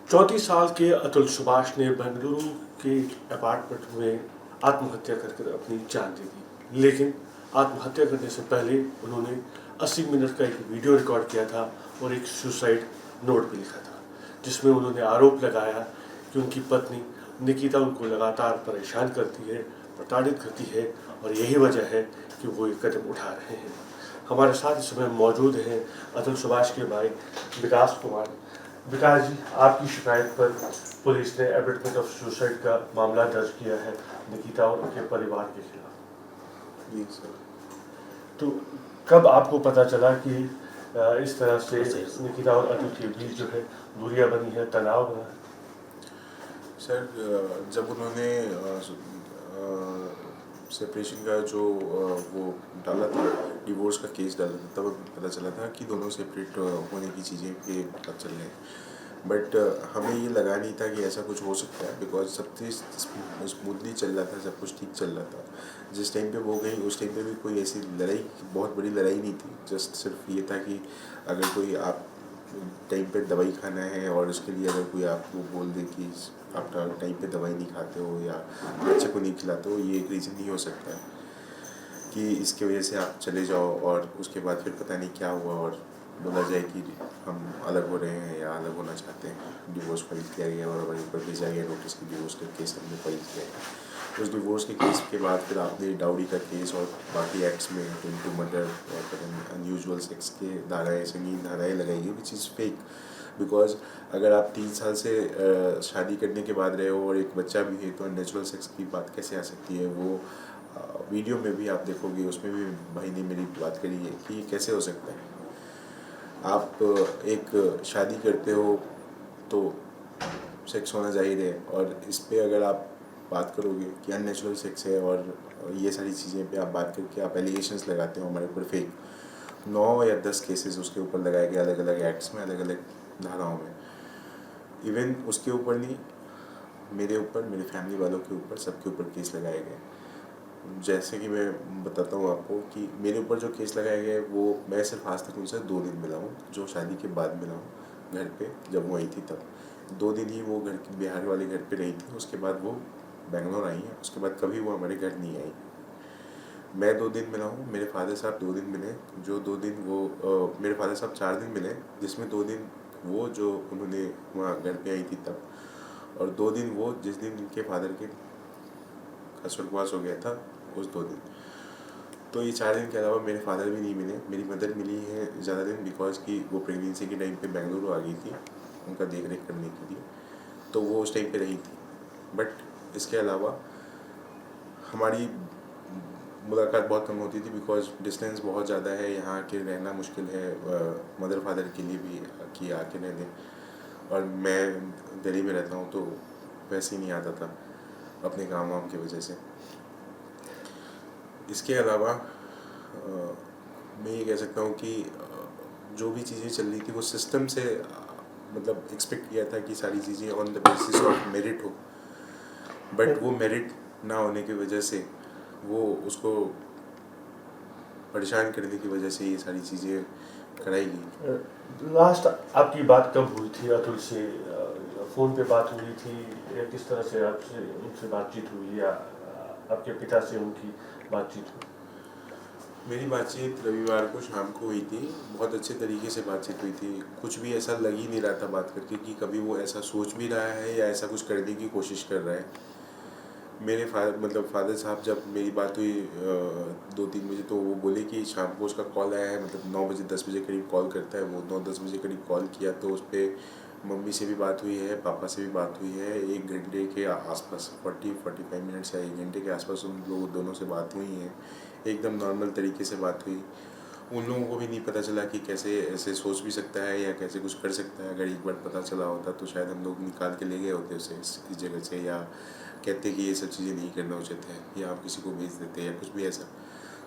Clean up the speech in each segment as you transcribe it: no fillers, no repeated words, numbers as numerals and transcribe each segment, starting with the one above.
34 साल के अतुल सुभाष ने बेंगलुरु के अपार्टमेंट में आत्महत्या करके अपनी जान दे दी। लेकिन आत्महत्या करने से पहले उन्होंने 80 मिनट का एक वीडियो रिकॉर्ड किया था और एक सुसाइड नोट भी लिखा था, जिसमें उन्होंने आरोप लगाया कि उनकी पत्नी निकिता उनको लगातार परेशान करती है, प्रताड़ित करती है और यही वजह है कि वो ये कदम उठा रहे हैं। हमारे साथ इस समय मौजूद हैं अतुल सुभाष के भाई विकास कुमार। विकास जी, आपकी शिकायत पर पुलिस ने एबेटमेंट ऑफ सुसाइड का मामला दर्ज किया है निकिता और उनके परिवार के खिलाफ। जी सर। तो कब आपको पता चला कि इस तरह से निकिता और अतुल के बीच जो है दूरियां बनी है, तनाव बना है? सर, जब उन्होंने सेपरेशन का जो वो डाला था, डिवोर्स का केस डाला था, तब पता चला था कि दोनों सेपरेट होने की चीज़ें पे पता चल रहे हैं। बट हमें ये लगा नहीं था कि ऐसा कुछ हो सकता है, बिकॉज सब चीज़ स्मूथली चल रहा था, सब कुछ ठीक चल रहा था। जिस टाइम पे वो गई उस टाइम पे भी कोई ऐसी लड़ाई, बहुत बड़ी लड़ाई नहीं थी। जस्ट सिर्फ ये था कि अगर कोई आप टाइम पे दवाई खाना है और उसके लिए अगर कोई आपको बोल दे कि आप टाइम पे दवाई नहीं खाते हो या बच्चे को नहीं खिलाते हो, ये एक रीज़न नहीं हो सकता है कि इसके वजह से आप चले जाओ और उसके बाद फिर पता नहीं क्या हुआ और बोला जाए कि हम अलग हो रहे हैं या अलग होना चाहते हैं। डिवोर्स फाइल किया गया और हमारे ऊपर भेजा गया नोटिस की डिवोर्स का केस हमने फाइल किया है। उस डिवोर्स के केस के बाद फिर आपने डाउरी का केस और बाकी एक्ट्स में टू मर्डर और अनयूजुअल सेक्स के धाराएँ, संगीन धाराएँ लगाई गई, विच इज़ फेक। बिकॉज अगर आप 3 साल से शादी करने के बाद रहे हो और एक बच्चा भी है, तो नेचुरल सेक्स की बात कैसे आ सकती है? वो वीडियो में भी आप देखोगे, उसमें भी भाई ने मेरी बात करी है कि कैसे हो सकता है। आप एक शादी करते हो तो सेक्स होना जाहिर है, और इस पे अगर आप बात करोगे कि अननेचुरल सेक्स है और ये सारी चीज़ें पे आप बात करके आप एलिगेशंस लगाते हो हमारे ऊपर फेक, 9 या 10 केसेस उसके ऊपर लगाए गए, अलग अलग एक्ट्स में, अलग अलग धाराओं में। इवन उसके ऊपर नहीं, मेरे ऊपर, मेरे फैमिली वालों के ऊपर, सबके ऊपर केस लगाए गए। जैसे कि मैं बताता हूँ आपको कि मेरे ऊपर जो केस लगाए गए, वो मैं सिर्फ आज तक उनसे 2 दिन मिला हूँ, जो शादी के बाद मिला हूँ घर पे। जब वो आई थी तब 2 दिन ही वो घर के बिहार वाले घर पे रही थी, उसके बाद वो बेंगलोर आई है। उसके बाद कभी वो हमारे घर नहीं आई। मैं 2 दिन मिला हूँ, मेरे फादर साहब 2 दिन मिले, जो 2 दिन वो मेरे फादर साहब 4 दिन मिले, जिसमें 2 दिन वो जो उन्होंने वहाँ घर पे आई थी तब, और 2 दिन वो जिस दिन उनके फादर के का स्वर्गवास हो गया था, उस 2 दिन। तो ये 4 दिन के अलावा मेरे फादर भी नहीं मिले। मेरी मदर मिली है ज़्यादा दिन, बिकॉज कि वो प्रेगनेंसी के टाइम पे बेंगलुरु आ गई थी उनका देख रेख करने के लिए, तो वो उस टाइम पे रही थी। बट इसके अलावा हमारी मुलाकात बहुत कम होती थी, बिकॉज डिस्टेंस बहुत ज़्यादा है, यहाँ के रहना मुश्किल है मदर फादर के लिए भी कि आके रह दें। और मैं दिल्ली में रहता हूँ, तो वैसे ही नहीं आता था अपने काम वाम की वजह से। इसके अलावा मैं ये कह सकता हूँ कि जो भी चीज़ें चल रही थी वो सिस्टम से मतलब एक्सपेक्ट किया था कि सारी चीज़ें on the basis of merit हो, बट वो मेरिट ना होने की वजह से, वो उसको परेशान करने की वजह से ये सारी चीज़ें कराई गई। लास्ट आपकी बात कब हुई थी अतुल से? फ़ोन पे बात हुई थी या किस तरह से आपसे उनसे बातचीत हुई, या आपके पिता से उनकी बातचीत हुई? मेरी बातचीत रविवार को शाम को हुई थी। बहुत अच्छे तरीके से बातचीत हुई थी। कुछ भी ऐसा लग ही नहीं रहा था बात करके कि कभी वो ऐसा सोच भी रहा है या ऐसा कुछ करने की कोशिश कर रहा है। मेरे फादर साहब, जब मेरी बात हुई 2-3 बजे, तो वो बोले कि शाम को उसका कॉल आया है, मतलब 9 बजे 10 बजे करीब कॉल करता है वो। 9-10 बजे करीब कॉल किया, तो उस पर मम्मी से भी बात हुई है, पापा से भी बात हुई है। 1 घंटे के आसपास, 40-45 मिनट्स या 1 घंटे के आसपास उन लोग दोनों से बात हुई है। एकदम नॉर्मल तरीके से बात हुई। उन लोगों को भी नहीं पता चला कि कैसे ऐसे सोच भी सकता है या कैसे कुछ कर सकता है। अगर एक बार पता चला होता तो शायद हम लोग निकाल के ले गए होते उसे इस जगह से, या कहते कि ये सब चीज़ें नहीं करना उचित है, या आप किसी को भेज देते, या कुछ भी ऐसा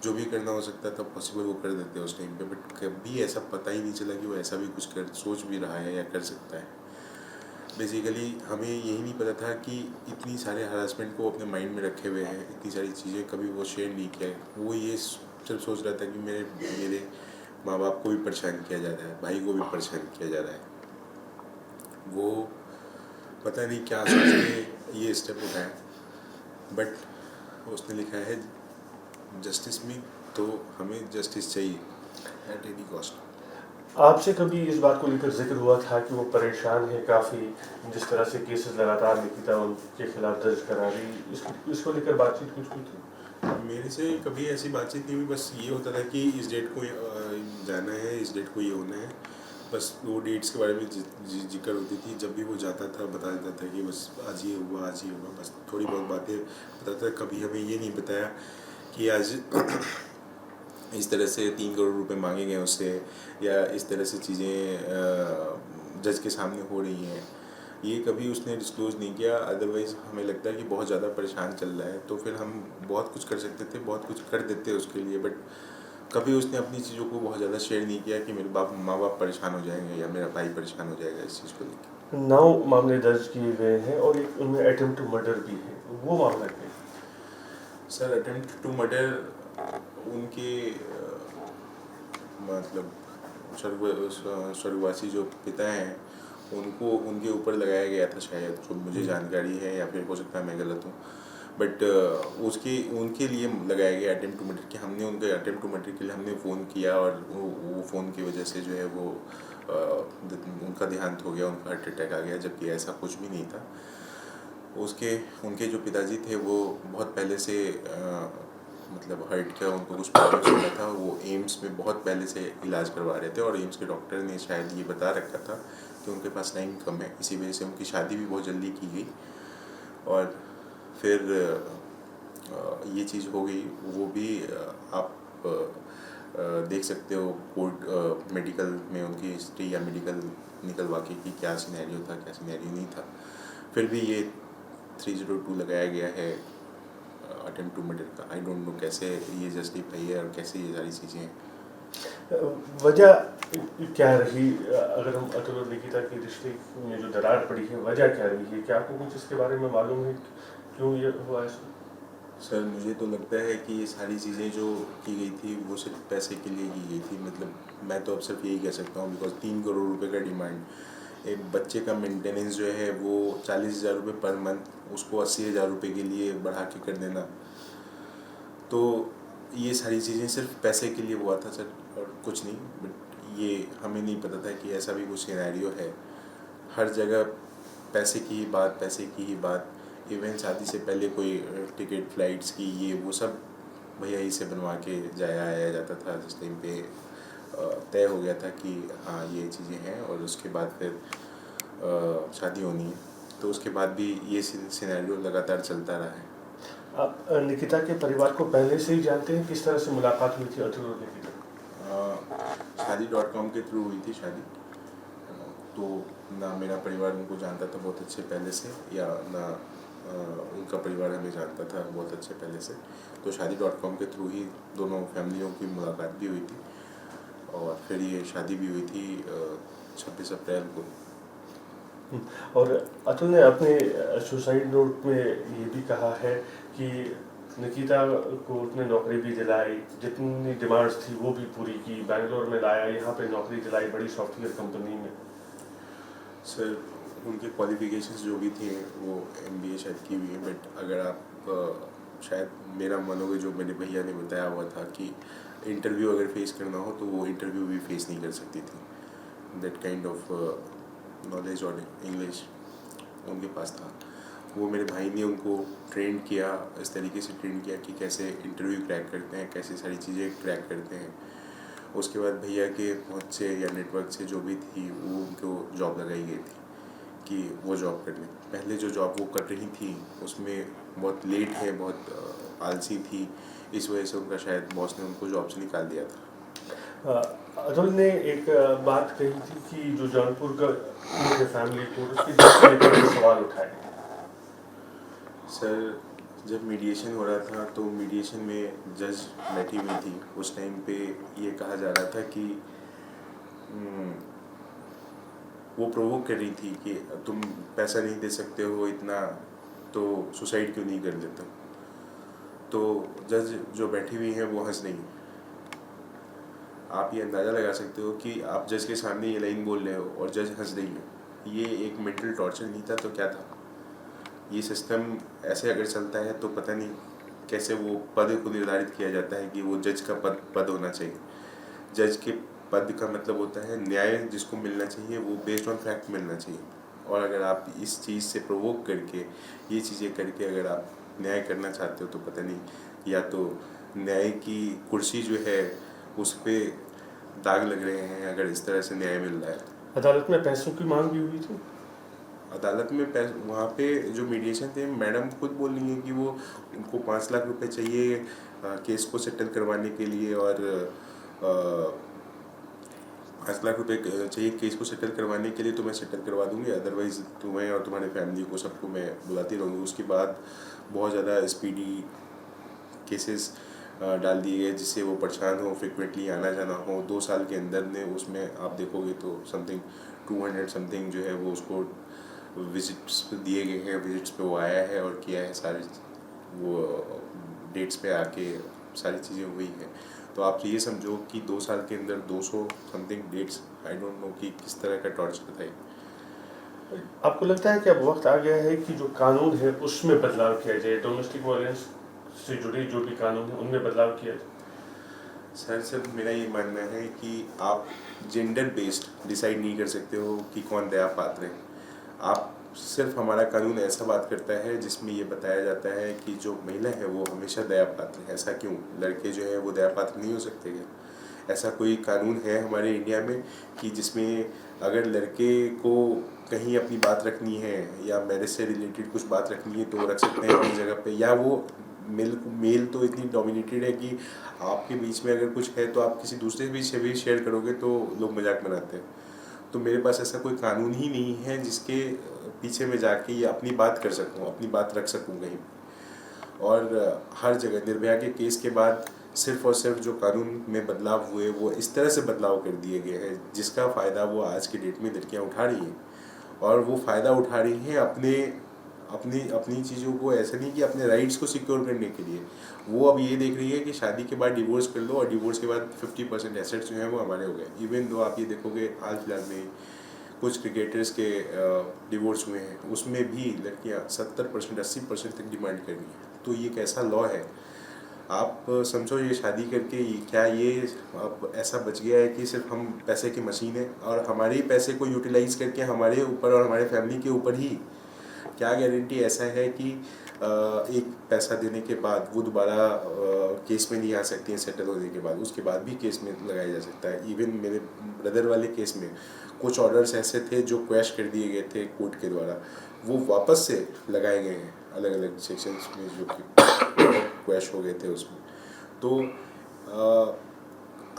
जो भी करना हो सकता था पॉसिबल वो कर देते उस टाइम पे। बट कभी ऐसा पता ही नहीं चला कि वो ऐसा भी कुछ कर सोच भी रहा है या कर सकता है। बेसिकली हमें यही नहीं पता था कि इतनी सारे हरासमेंट को अपने माइंड में रखे हुए हैं, इतनी सारी चीज़ें कभी वो शेयर नहीं किया है। वो ये सिर्फ सोच रहा था कि मेरे माँ बाप को भी परेशान किया जा रहा है, भाई को भी परेशान किया जा रहा है। वो पता नहीं क्या सोच के ये स्टेप उठाया, बट उसने लिखा है जस्टिस में, तो हमें जस्टिस चाहिए एट एनी कॉस्ट। आपसे कभी इस बात को लेकर जिक्र हुआ था कि वो परेशान है काफ़ी, जिस तरह से केसेस लगातार निकिता उनके खिलाफ दर्ज करा रही, इसको लेकर बातचीत कुछ हुई थी? मेरे से कभी ऐसी बातचीत नहीं हुई, बस ये होता था कि इस डेट को जाना है, इस डेट को ये होना है, बस वो डेट्स के बारे में जिक्र होती थी। जब भी वो जाता था बता देता था कि बस आज ये हुआ, आज ये हुआ, बस थोड़ी बहुत बातें बताता था। कभी हमें ये नहीं बताया कि आज इस तरह से 3 करोड़ रुपए मांगे गए उससे, या इस तरह से चीज़ें जज के सामने हो रही हैं। ये कभी उसने डिस्क्लोज़ नहीं किया। अदरवाइज़ हमें लगता है कि बहुत ज़्यादा परेशान चल रहा है, तो फिर हम बहुत कुछ कर सकते थे, बहुत कुछ कर देते उसके लिए, बट कभी उसने अपनी चीज़ों को बहुत ज़्यादा शेयर नहीं किया कि मेरे माँ बाप परेशान हो जाएंगे या मेरा भाई परेशान हो जाएगा इस चीज़ को लेकर। 9 मामले दर्ज किए गए हैं और एक उनमें अटेम्प्ट टू मर्डर भी है, वो मामला क्या है? सर, अटेम्प्ट टू मर्डर उनके मतलब स्वर्गवासी जो पिता हैं उनको, उनके ऊपर लगाया गया था शायद, जो मुझे जानकारी है, या फिर हो सकता है मैं गलत हूँ, बट उसके उनके लिए लगाया गया अटेम्प्ट टू मर्डर। कि हमने उनके अटेम्प्ट टू मर्डर के लिए हमने फ़ोन किया, और वो फ़ोन की वजह से जो है वो उनका देहांत हो गया, उनका हार्ट अटैक आ गया, जबकि ऐसा कुछ भी नहीं था। उसके उनके जो पिताजी थे वो बहुत पहले से मतलब हार्ट का उनको कुछ प्रॉब्लम चल रहा था। वो एम्स में बहुत पहले से इलाज करवा रहे थे, और एम्स के डॉक्टर ने शायद ये बता रखा था कि उनके पास टाइम कम है, इसी वजह से उनकी शादी भी बहुत जल्दी की गई, और फिर ये चीज़ हो गई। वो भी आप देख सकते हो कोर्ट मेडिकल में उनकी हिस्ट्री या मेडिकल निकलवा के कि क्या सिनेरियो था, क्या सिनेरियो नहीं था। फिर भी ये 302 लगाया गया है अटेम्प्ट टू मर्डर का। आई डोंट नो कैसे ये जस्टिफाई है और कैसे ये सारी चीज़ें हैं। वजह क्या रही, अगर हम अतुल और निकिता के रिश्ते में जो दरार पड़ी है, वजह क्या रही है? क्या आपको कुछ इसके बारे में मालूम है क्यों ये हुआ ऐसा? सर, मुझे तो लगता है कि ये सारी चीज़ें जो की गई थी वो सिर्फ पैसे के लिए की गई थी। मतलब मैं तो अब सिर्फ यही कह सकता हूँ, बिकॉज 3 करोड़ रुपए का डिमांड, एक बच्चे का मेंटेनेंस जो है वो 40,000 रुपये पर मंथ, उसको 80,000 रुपये के लिए बढ़ा के कर देना, तो ये सारी चीज़ें सिर्फ पैसे के लिए हुआ था सर, और कुछ नहीं। बट ये हमें नहीं पता था कि ऐसा भी कुछ सिनेरियो है। हर जगह पैसे की ही बात, पैसे की ही बात। इवन शादी से पहले कोई टिकट फ्लाइट्स की ये वो सब भैया ही से बनवा के जाया आया जाता था, जिस टाइम पे तय हो गया था कि हाँ ये चीज़ें हैं, और उसके बाद फिर शादी होनी है। तो उसके बाद भी ये सिनेरियो लगातार चलता रहा है। आप निकिता के परिवार को पहले से ही जानते हैं? किस तरह से मुलाकात हुई थी अतुल और निकिता? शादी.com के थ्रू हुई थी शादी। तो ना मेरा परिवार उनको जानता था बहुत अच्छे पहले से, या ना उनका परिवार हमें जानता था बहुत अच्छे पहले से। तो शादी.com के थ्रू ही दोनों फैमिलियों की मुलाकात भी हुई थी, और फिर ये शादी भी हुई थी 26 अप्रैल को। और अतुल ने अपने सुसाइड नोट में ये भी कहा है कि निकिता को उसने नौकरी भी दिलाई, जितनी डिमांड्स थी वो भी पूरी की, बैंगलोर में लाया, यहाँ पे नौकरी दिलाई बड़ी सॉफ्टवेयर कंपनी में। सर, उनके क्वालिफिकेशंस जो भी थी वो MBA शायद की हुई है, बट अगर आप शायद मेरा मानोगे, जो मेरे भैया ने बताया हुआ था कि इंटरव्यू अगर फेस करना हो तो वो इंटरव्यू भी फेस नहीं कर सकती थी। दैट काइंड ऑफ नॉलेज और इंग्लिश उनके पास था। वो मेरे भाई ने उनको ट्रेन किया, इस तरीके से ट्रेन किया कि कैसे इंटरव्यू क्रैक करते हैं, कैसे सारी चीज़ें क्रैक करते हैं। उसके बाद भैया के पहुँच से या नेटवर्क से जो भी थी वो उनको जॉब लगाई गई थी कि वो जॉब कर लें। पहले जो जॉब वो कर रही थी उसमें बहुत लेट है, बहुत आलसी थी, इस वजह से उनका शायद बॉस ने उनको जॉब से निकाल दिया था। अतुल ने एक बात कही थी कि जो जौनपुर का उनके फैमिली कोर्ट, उसकी जज को लेकर के सवाल उठाए। सर, जब मीडिएशन हो रहा था तो मीडिएशन में जज बैठी हुई थी। उस टाइम पे ये कहा जा रहा था कि वो प्रोवोक कर रही थी कि तुम पैसा नहीं दे सकते हो इतना, तो सुसाइड क्यों नहीं कर लेते। तो जज जो बैठी हुई है वो हंस रही है। आप ये अंदाज़ा लगा सकते हो कि आप जज के सामने ये लाइन बोल रहे हो और जज हंस रही है। ये एक मेंटल टॉर्चर नहीं था तो क्या था? ये सिस्टम ऐसे अगर चलता है तो पता नहीं कैसे वो पद को निर्धारित किया जाता है कि वो जज का पद होना चाहिए। जज के पद का मतलब होता है न्याय जिसको मिलना चाहिए वो बेस्ड ऑन फैक्ट मिलना चाहिए। और अगर आप इस चीज़ से प्रोवोक करके ये चीज़ें करके अगर आप न्याय करना चाहते हो तो पता नहीं या तो न्याय की कुर्सी जो है उस पर दाग लग रहे हैं अगर इस तरह से न्याय मिल रहा है। अदालत में पैसों की मांग भी हुई थी। अदालत में वहाँ पे जो मीडिएशन थे मैडम खुद बोल रही हैं कि वो उनको 5 लाख रुपए चाहिए केस को सेटल करवाने के लिए और 5 लाख रुपए चाहिए केस को सेटल करवाने के लिए तो मैं सेटल करवा दूंगी, अदरवाइज़ तुम्हें और तुम्हारे फैमिली को सबको मैं बुलाती रहूँगी। उसके बाद बहुत ज़्यादा स्पीडी केसेस डाल दिए गए जिससे वो परेशान हो, फ्रिक्वेंटली आना जाना हो। 2 साल के अंदर ने उसमें आप देखोगे तो समथिंग 200 समथिंग जो है वो उसको विजिट्स दिए गए हैं, विजिट्स पे वो आया है और किया है, सारी वो डेट्स पे आके सारी चीज़ें हुई हैं। तो आप ये समझो कि 2 साल के अंदर 200 something dates, I don't know कि किस तरह का टॉर्चर था ये। आपको लगता है कि अब वक्त आ गया है कि जो कानून है उसमें बदलाव किया जाए, डोमेस्टिक वायलेंस से जुड़े जो भी कानून है उनमें बदलाव किया जाए? सर मेरा ये मानना है कि आप जेंडर बेस्ड डिसाइड नहीं कर सकते हो कि कौन दया पात्र है। आप सिर्फ हमारा कानून ऐसा बात करता है जिसमें ये बताया जाता है कि जो महिला है वो हमेशा दया पात्र है। ऐसा क्यों? लड़के जो है वो दया पात्र नहीं हो सकते क्या? ऐसा कोई कानून है हमारे इंडिया में कि जिसमें अगर लड़के को कहीं अपनी बात रखनी है या मैरिज से रिलेटेड कुछ बात रखनी है तो वो रख सकते हैं अपनी जगह पे? या वो मेल तो इतनी डोमिनेटेड है कि आपके बीच में अगर कुछ है तो आप किसी दूसरे के बीच से भी शेयर करोगे तो लोग मजाक बनाते हैं। तो मेरे पास ऐसा कोई कानून ही नहीं है जिसके पीछे में जाके ये अपनी बात कर सकूँ, अपनी बात रख सकूँ कहीं। और हर जगह निर्भया के केस के बाद सिर्फ और सिर्फ जो कानून में बदलाव हुए वो इस तरह से बदलाव कर दिए गए हैं जिसका फ़ायदा वो आज की डेट में लड़कियां उठा रही हैं। और वो फ़ायदा उठा रही हैं अपने अपनी अपनी चीज़ों को, ऐसा नहीं कि अपने राइट्स को सिक्योर करने के लिए। वो अब ये देख रही है कि शादी के बाद डिवोर्स कर लो और डिवोर्स के बाद 50% एसेट्स जो हैं वो हमारे हो गए। इवन दो आप ये देखोगे हाल फिलहाल में कुछ क्रिकेटर्स के डिवोर्स हुए हैं उसमें भी लड़कियां 70% 80% तक डिमांड कर रही हैं। तो ये कैसा लॉ है? आप समझो ये शादी करके क्या ये अब ऐसा बच गया है कि सिर्फ हम पैसे की मशीन है और हमारे ही पैसे को यूटिलाइज करके हमारे ऊपर और हमारे फैमिली के ऊपर ही क्या गारंटी ऐसा है कि एक पैसा देने के बाद वो दोबारा केस में नहीं आ सकती है? सेटल होने के बाद उसके बाद भी केस में लगाया जा सकता है। इवन मेरे ब्रदर वाले केस में कुछ ऑर्डर्स ऐसे थे जो क्वैश कर दिए गए थे कोर्ट के द्वारा, वो वापस से लगाए गए हैं अलग अलग सेक्शंस में जो कि क्वैश हो गए थे उसमें। तो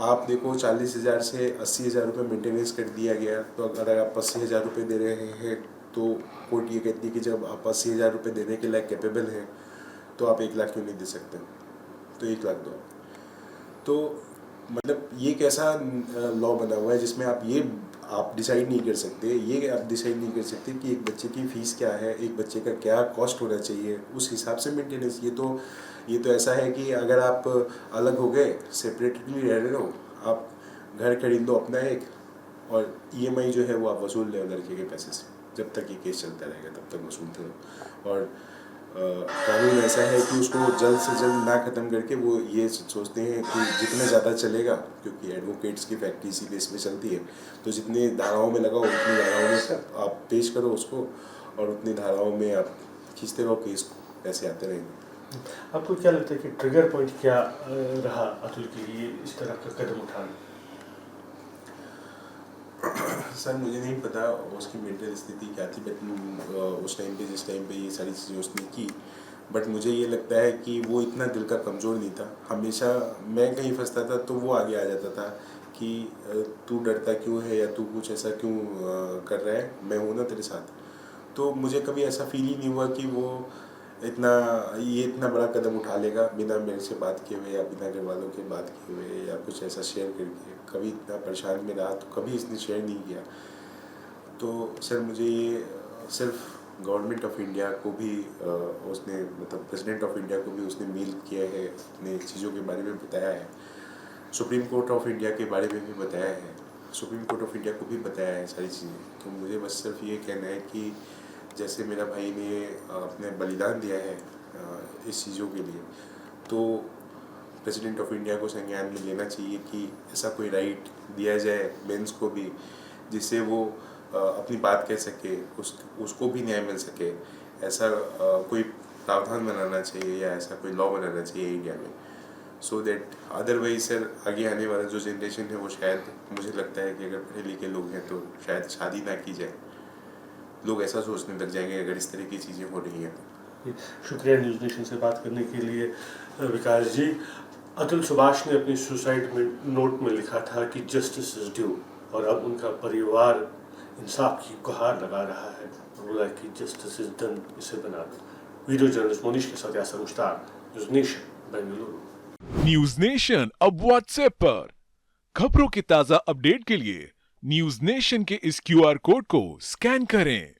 आप देखो 40,000 से 80,000 रुपये मेंटेनेंस कर दिया गया। तो अगर आप 80,000 रुपये दे रहे हैं तो कोर्ट ये कहती है कि जब आप 80,000 रुपये देने के लायक कैपेबल हैं तो आप 1 लाख क्यों नहीं दे सकते? तो 1 लाख दो। तो मतलब ये कैसा लॉ बना हुआ है जिसमें आप डिसाइड नहीं कर सकते, ये आप डिसाइड नहीं कर सकते कि एक बच्चे की फ़ीस क्या है, एक बच्चे का क्या कॉस्ट होना चाहिए, उस हिसाब से मेंटेनेंस। ये तो ऐसा है कि अगर आप अलग हो गए, सेपरेटली रह रहे हो, आप घर खरीद लो अपना एक और ईएमआई जो है वो आप वसूल रहे हो लड़के के पैसे से। जब तक ये केस चलता रहेगा तब तक वसूलते रहो। और कानून ऐसा है कि उसको जल्द से जल्द ना ख़त्म करके वो ये सोचते हैं कि जितना ज़्यादा चलेगा, क्योंकि एडवोकेट्स की फैक्ट्री इसी बेस पे चलती है, तो जितने धाराओं में लगाओ उतनी धाराओं में आप पेश करो उसको और उतनी धाराओं में आप खींचते रहो केस को, पैसे आते रहेंगे। आपको क्या लगता है कि ट्रिगर पॉइंट क्या रहा अतुल के लिए इस तरह का कदम उठाना? सर मुझे नहीं पता उसकी मेंटल स्थिति क्या थी, बट उस टाइम पे जिस टाइम पे ये सारी चीज़ें उसने की, बट मुझे ये लगता है कि वो इतना दिल का कमज़ोर नहीं था। हमेशा मैं कहीं फंसता था तो वो आगे आ जाता था कि तू डरता क्यों है या तू कुछ ऐसा क्यों कर रहा है, मैं हूँ ना तेरे साथ। तो मुझे कभी ऐसा फील ही नहीं हुआ कि वो इतना बड़ा कदम उठा लेगा बिना मेरे से बात किए हुए या बिना घर वालों के बात किए हुए या कुछ ऐसा शेयर करके। कभी इतना परेशान में रहा तो कभी इसने शेयर नहीं किया। तो सर मुझे ये सिर्फ गवर्नमेंट ऑफ इंडिया को भी उसने मतलब प्रेसिडेंट ऑफ इंडिया को भी उसने मेल किया है, अपने चीज़ों के बारे में बताया है, सुप्रीम कोर्ट ऑफ इंडिया के बारे में भी बताया है। सुप्रीम कोर्ट ऑफ इंडिया को भी बताया है सारी चीज़ें। तो मुझे बस सिर्फ ये कहना है कि जैसे मेरा भाई ने अपने बलिदान दिया है इस चीज़ों के लिए, तो प्रेसिडेंट ऑफ इंडिया को संज्ञान में लेना चाहिए कि ऐसा कोई राइट दिया जाए मेंस को भी, जिससे वो अपनी बात कह सके, उसको भी न्याय मिल सके। ऐसा कोई प्रावधान बनाना चाहिए या ऐसा कोई लॉ बनाना चाहिए इंडिया में, सो दैट अदरवाइज सर आगे आने वाला जो जनरेशन है वो शायद, मुझे लगता है कि अगर पढ़े लिखे लोग हैं तो शायद शादी ना की जाए। लोग ऐसा सोचने लग जाएंगे अगर इस तरह की चीज़ें हो रही हैं तो। शुक्रिया न्यूज़ नेशन से बात करने के लिए विकास जी। अतुल सुभाष ने अपनी सुसाइड में नोट में लिखा था कि जस्टिस इज ड्यू, और अब उनका परिवार इंसाफ की गुहार लगा रहा है, बोला कि जस्टिस इज डन, इसे बना दो। वीडियो जर्नलिस्ट मोनिश के साथ Yasir Mushtaq, News Nation, Bengaluru. News Nation अब व्हाट्सएप पर खबरों के ताजा अपडेट के लिए न्यूज नेशन के इस QR कोड को स्कैन करें।